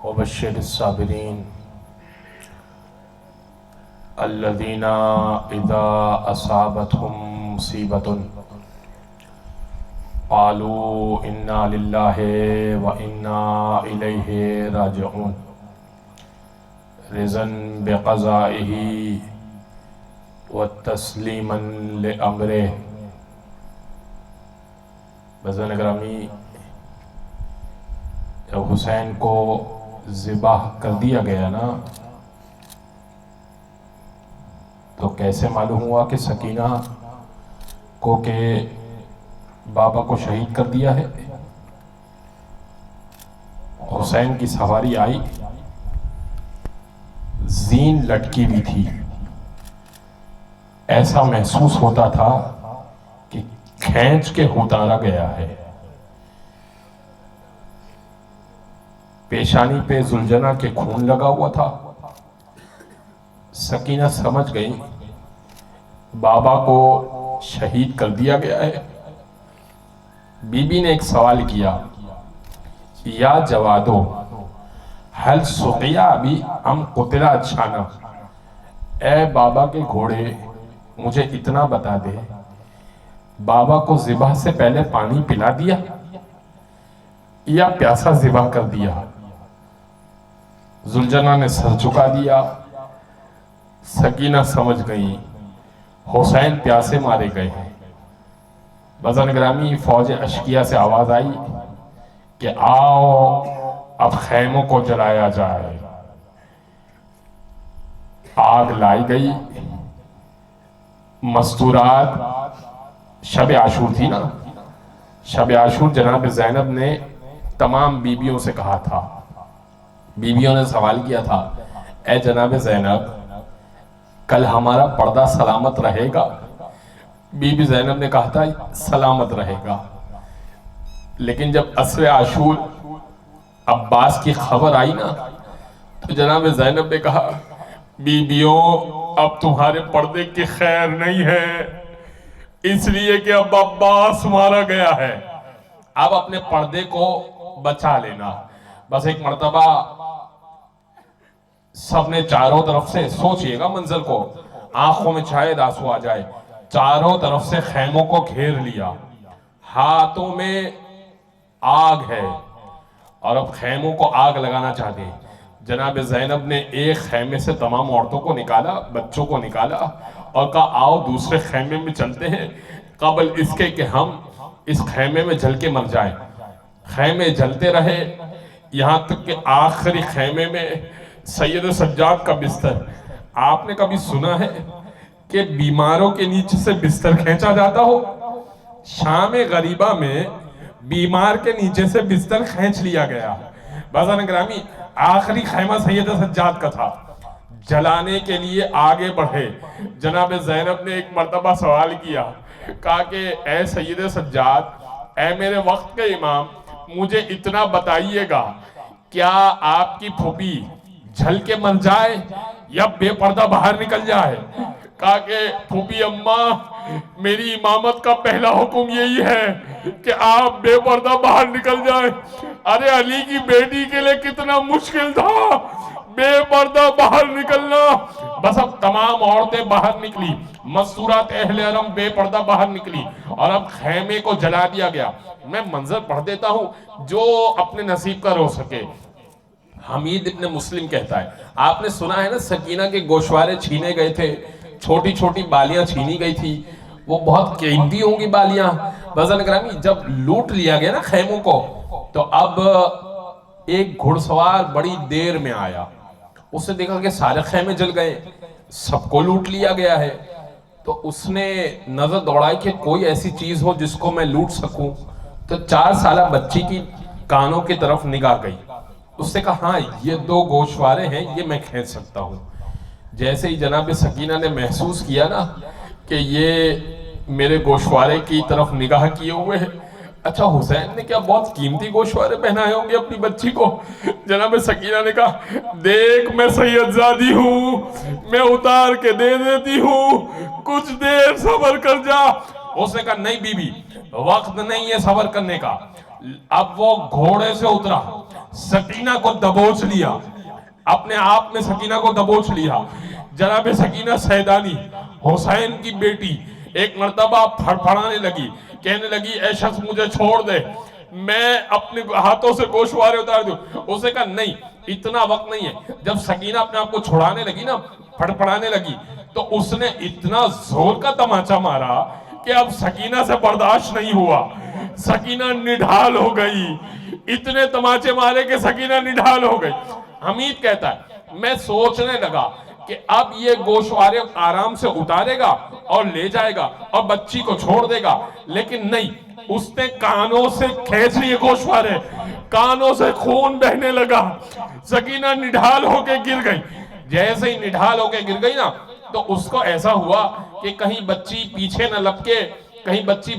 وبشر الصابرین الذین اذا اصابتهم مصیبۃ قالوا انا للہ وانا الیہ راجعون رضا بقضائہ وتسلیما لامرہ۔ بزرگان گرامی، جب حسین کو ذبح کر دیا گیا نا تو کیسے معلوم ہوا کہ سکینہ کو کہ بابا کو شہید کر دیا ہے؟ حسین کی سواری آئی، زین لٹکی ہوئی تھی، ایسا محسوس ہوتا تھا کہ کھینچ کے اتارا گیا ہے۔ پیشانی پہ زلجنا کے خون لگا ہوا تھا۔ سکینہ سمجھ گئی بابا کو شہید کر دیا گیا ہے۔ بی بی نے ایک سوال کیا، یا جوادو حل سقیا ابی ام قتلا اچھانا، اے بابا کے گھوڑے مجھے اتنا بتا دے، بابا کو ذبح سے پہلے پانی پلا دیا یا پیاسا ذبح کر دیا؟ زلجنا نے سر جھکا دیا۔ سکینہ سمجھ گئی حسین پیاسے مارے گئے ہیں۔ بزرگان گرامی، فوج اشقیہ سے آواز آئی کہ آؤ اب خیموں کو جلایا جائے۔ آگ لائی گئی۔ مستورات، شب عاشور تھی نا، شب عاشور جناب زینب نے تمام بیویوں سے کہا تھا، بیویوں نے سوال کیا تھا، اے جناب زینب کل ہمارا پردہ سلامت رہے گا؟ بی بی زینب نے کہا تھا سلامت رہے گا۔ لیکن جب عصر عاشور عباس کی خبر آئی نا تو جناب زینب نے کہا، بیویوں اب تمہارے پردے کی خیر نہیں ہے، اس لیے کہ اب عباس مارا گیا ہے، اب اپنے پردے کو بچا لینا۔ بس ایک مرتبہ سب نے چاروں طرف سے، سوچئے گا منظر کو، آنکھوں میں شاید آنسو آ جائے، چاروں طرف سے خیموں کو گھیر لیا، ہاتھوں میں آگ ہے اور اب خیموں کو آگ لگانا چاہتے ہیں۔ جناب زینب نے ایک خیمے سے تمام عورتوں کو نکالا، بچوں کو نکالا اور کہا آؤ دوسرے خیمے میں چلتے ہیں قبل اس کے کہ ہم اس خیمے میں جل کے مر جائیں۔ خیمے جلتے رہے یہاں تک کہ آخری خیمے میں سید سجاد کا بستر۔ آپ نے کبھی سنا ہے کہ بیماروں کے نیچے سے بستر کھینچا جاتا ہو؟ شام غریبہ میں بیمار کے نیچے سے بستر کھینچ لیا گیا۔ بازان گرامی، آخری خیمہ سید سجاد کا تھا، جلانے کے لیے آگے بڑھے۔ جناب زینب نے ایک مرتبہ سوال کیا، کہا کہ اے سید سجاد، اے میرے وقت کے امام، مجھے اتنا بتائیے گا، کیا آپ کی پھوپھی جھل کے مر جائے یا بے پردہ باہر نکل جائے؟ کہا کہ پھوپھی اماں، میری امامت کا پہلا حکم یہی ہے کہ آپ بے پردہ باہر نکل جائیں۔ ارے علی کی بیٹی کے لئے کتنا مشکل تھا بے پردہ باہر نکلنا۔ بس اب تمام عورتیں باہر نکلی، مستورات اہل حرم بے پردہ باہر نکلی اور اب خیمے کو جلا دیا گیا۔ میں منظر پڑھ دیتا ہوں جو اپنے نصیب کا رو سکے۔ حمید ابن مسلم کہتا ہے، آپ نے سنا ہے نا سکینہ کے گوشوارے چھینے گئے تھے، چھوٹی چھوٹی بالیاں چھینی گئی تھی، وہ بہت قیمتی ہوں گی بالیاں۔ بزرگان گرامی، جب لوٹ لیا گیا نا خیموں کو تو اب ایک گھڑ سوار بڑی دیر میں آیا، اس نے دیکھا کہ سارے خیمے جل گئے، سب کو لوٹ لیا گیا ہے، تو اس نے نظر دوڑائی کہ کوئی ایسی چیز ہو جس کو میں لوٹ سکوں۔ تو 4 سالہ بچی کی کانوں کی طرف نگاہ گئی، اس نے کہا ہاں یہ 2 گوشوارے ہیں، یہ میں کھینچ سکتا ہوں۔ جیسے ہی جناب سکینہ نے محسوس کیا نا کہ یہ میرے گوشوارے کی طرف نگاہ کیے ہوئے ہیں، اچھا حسین نے کیا بہت قیمتی گوشوارے پہنائے ہوں گے اپنی بچی کو؟ جناب سکینہ نے کہا دیکھ میں سید زادی ہوں، میں اتار کے دے دیتی ہوں، کچھ دیر صبر کر جا۔ اس نے کہا نہیں بی بی، وقت نہیں ہے صبر کرنے کا، अब वो घोड़े से उतरा, सकीना को दबोच लिया, अपने आप में सकीना को दबोच लिया। जनाब सकीना सैदानी हुसैन की बेटी एक मर्तबा फड़फड़ाने लगी, कहने लगी ऐ शख्स मुझे छोड़ दे, मैं अपने हाथों से गोशवारे उतार दूं। उसने कहा नहीं, इतना वक्त नहीं है। जब सकीना अपने आप को छुड़ाने लगी ना, फड़फड़ाने लगी, तो उसने इतना जोर का तमाचा मारा कि अब सकीना से बर्दाश्त नहीं हुआ, सकीना निढाल हो गई। इतने तमाचे मारे कि सकीना निढाल हो गई। हमीद कहता है मैं सोचने लगा कि अब ये गोशवारे आराम से उतारेगा और ले जाएगा और बच्ची को छोड़ देगा, लेकिन नहीं, उसने कानों से खींच लिए गोशवारे, कानों से खून बहने लगा। सकीना निढाल होके गिर गई। जैसे ही निढाल होके गिर गई ना, तो उसको ऐसा हुआ कि कहीं बच्ची पीछे न लपके, कहीं बच्ची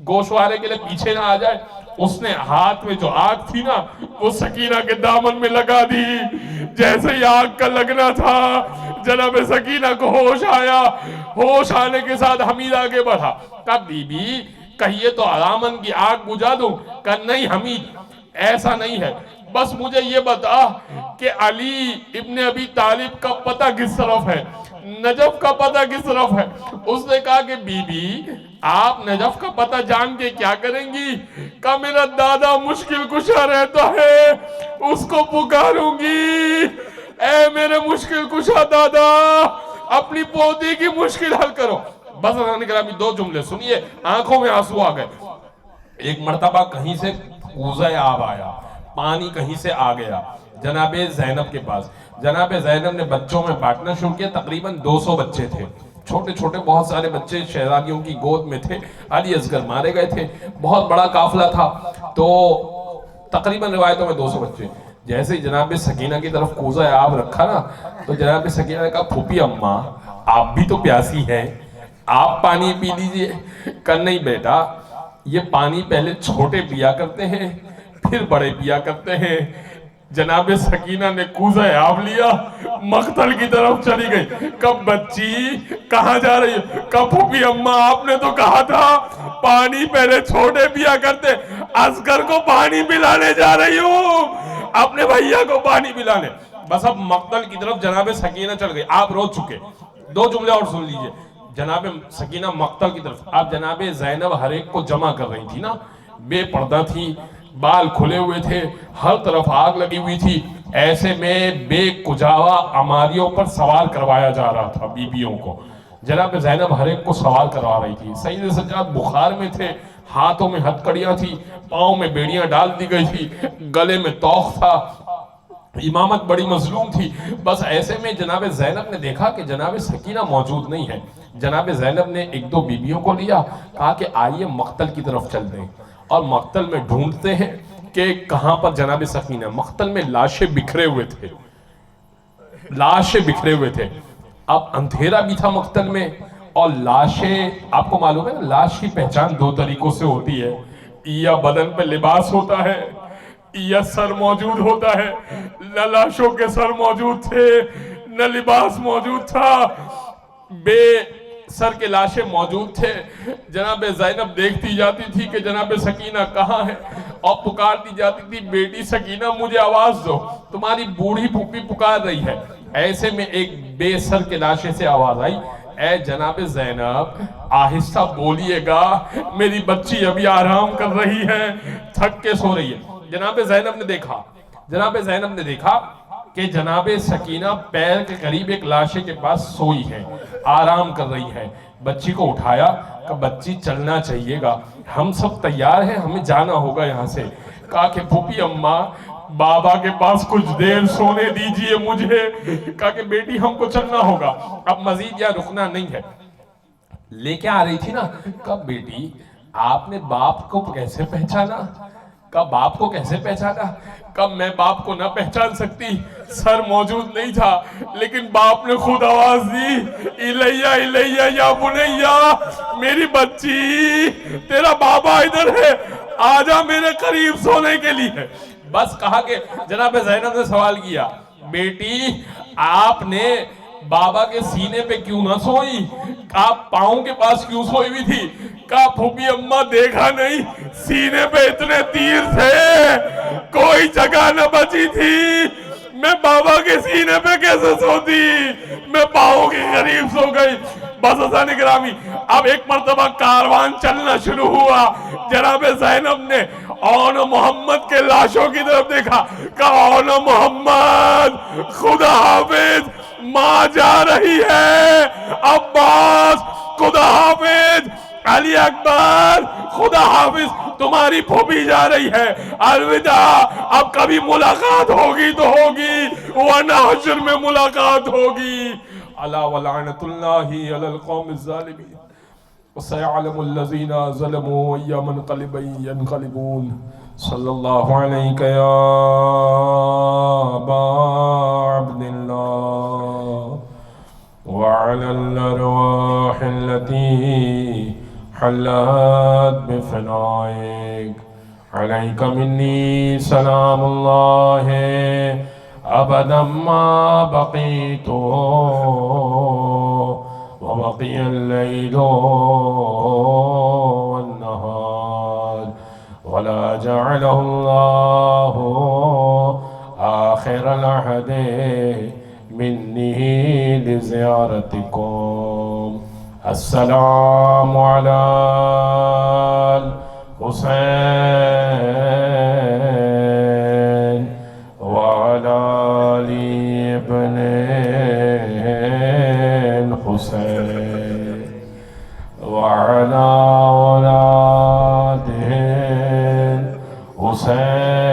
गोशवारे के लिए पीछे ना आ जाए। उसने हाथ में जो आग थी ना, वो सकीना के दामन में लगा दी। जैसे ही आग का लगना था, जनाब सकीना को होश आया। होश आने के साथ हमीद आगे बढ़ा। कहा बीबी कहिए तो दामन की आग बुझा दूं? कहा नहीं हमीद, ऐसा नहीं है, बस मुझे ये बता कि अली इब्ने अबी तालिब का पता किस तरफ है, नजफ का पता किस तरफ है? उसने कहा कि बीबी आप नजफ का पता जान के क्या करेंगी? कहा मेरा दादा मुश्किल कुशा रहता है, उसको पुकारूंगी। ऐ मेरे मुश्किल कुशा दादा, अपनी पोती की मुश्किल हल करो। बस निकला दो जुमले सुनिए, आंखों में आंसू आ गए। एक मर्तबा कहीं से कूज़ा आब आया, पानी कहीं से आ गया जनाबे ज़ैनब के पास। जनाबे ज़ैनब ने बच्चों में बांटना शुरू किया। तकरीबन 200 बच्चे थे, छोटे छोटे बहुत सारे बच्चे शहजादियों की गोद में थे। अली असगर मारे गए थे, बहुत बड़ा काफिला था, तो तकरीबन रिवायतों में 200 बच्चे। जैसे ही जनाब सकीना की तरफ कूज़ा आब रखा ना, तो जनाब सकीना ने कहा फूफी अम्मा आप भी तो प्यासी हैं, आप पानी पी लीजिए। कहा नहीं बेटा, ये पानी पहले छोटे पिया करते हैं, फिर बड़े पिया करते हैं। जनाब सकीना ने कूज़ा आब लिया, मख्तल की तरफ चली गई। कब बच्ची कहाँ जा रही है? कब फूफी अम्मा आपने तो कहा था पानी पहले छोटे पिया करते, असगर को पानी पिलाने जा रही हूँ, अपने भैया को पानी पिलाने। बस अब मख्तल की तरफ जनाब सकीना चल गई। आप रो चुके, दो जुमले और सुन लीजिए। जनाब सकीना मख्तल की तरफ, आप जनाब ज़ैनब हर एक को जमा कर रही थी ना, बेपर्दा थी, बाल खुले हुए थे, हर तरफ आग लगी हुई थी। ऐसे में बेकुजावा अमारियों पर सवार करवाया जा रहा था बीबियों को। जनाब ज़ैनब हर एक को सवार करवा रही थी। सईद सज्जाद बुखार में थे, हाथों में हथकड़ियां थी, पाँव में बेड़ियां डाल दी गई थी, गले में तौख था, इमामत बड़ी मजलूम थी। बस ऐसे में जनाब ज़ैनब ने देखा कि जनाब सकीना मौजूद नहीं है। जनाब ज़ैनब ने एक दो बीबियों को लिया, कहा कि आइए मख्तल की तरफ चल दें, और मख्तल में ढूंढते हैं कि कहां पर जनाब सकीना। मख्तल में लाशें बिखरे हुए थे, लाशें बिखरे हुए थे। अब अंधेरा भी था मख्तल में, और लाशें, आपको मालूम है ना लाश की पहचान दो तरीकों से होती है, या बदन पे लिबास होता है या सर मौजूद होता है। न लाशों के सर मौजूद थे, न लिबास मौजूद था, सर के लाशें मौजूद थे। जनाब ज़ैनब देखती जाती थी कि जनाब सकीना कहाँ है, और पुकारती जाती थी बेटी सकीना मुझे आवाज दो, तुम्हारी बूढ़ी फूफी पुकार रही है। ऐसे में एक बेसर के लाशे से आवाज आई, ऐ जनाब ज़ैनब आहिस्ता बोलिएगा, मेरी बच्ची अभी आराम कर रही है, थक के सो रही है। जनाब ज़ैनब ने देखा कि जनाब सकीना पैर के करीब एक लाशे के पास सोई है, आराम कर रही है। बच्ची को उठाया, कहा बच्ची चलना चाहिएगा, हम सब तैयार हैं, हमें जाना होगा यहाँ से। कहा कि फूफी अम्मा बाबा के पास कुछ देर सोने दीजिए मुझे। कहा कि बेटी हमको चलना होगा, अब मजीद यहाँ रुकना नहीं है। लेके आ रही थी ना, कब बेटी आपने बाप को कैसे पहचाना? कब बाप को कैसे पहचाना? कब मैं बाप को ना पहचान सकती, सर मौजूद नहीं था, लेकिन बाप ने खुद आवाज दी, इलैया इलैया या बुनैया, मेरी बच्ची तेरा बाबा इधर है, आजा मेरे करीब सोने के लिए। बस कहा कि जनाब ज़ैनब ने सवाल किया, बेटी आपने بابا کے سینے پہ کیوں نہ سوئی؟ کہا پاؤں کے پاس کیوں سوئی ہوئی تھی؟ کہا پھوپھی اماں دیکھا نہیں سینے پہ اتنے تیر تھے کوئی جگہ نہ بچی تھی، میں بابا کے سینے پہ کیسے سوتی؟ میں پاؤں کے قریب سو گئی۔ بس حسین اکرامی اب ایک مرتبہ کاروان چلنا شروع ہوا، جناب زینب نے اون محمد کے لاشوں کی طرف دیکھا، کہا اون محمد خدا حافظ، ماں جا رہی ہے، عباس خدا حافظ، علی اکبر خدا حافظ، تمہاری پھوپھی جا رہی ہے، الوداع، اب کبھی ملاقات ہوگی تو ہوگی ورنہ حشر میں ملاقات ہوگی۔ الا ولعنت اللہ علی القوم الظالمین وسيعلم الذين ظلموا أي منقلب ينقلبون۔ صلی اللہ علیہ یا ابا عبد اللہ وعلى الأرواح التي حلت بفنائك عليك مني سلام الله أبدا ما بقيت وبقي الليل والنهار ولا جعله الله آخر العهد مني لزيارتكم۔ السلام على الحسين وعلى علي ابن الحسين وعلى أولاد الحسين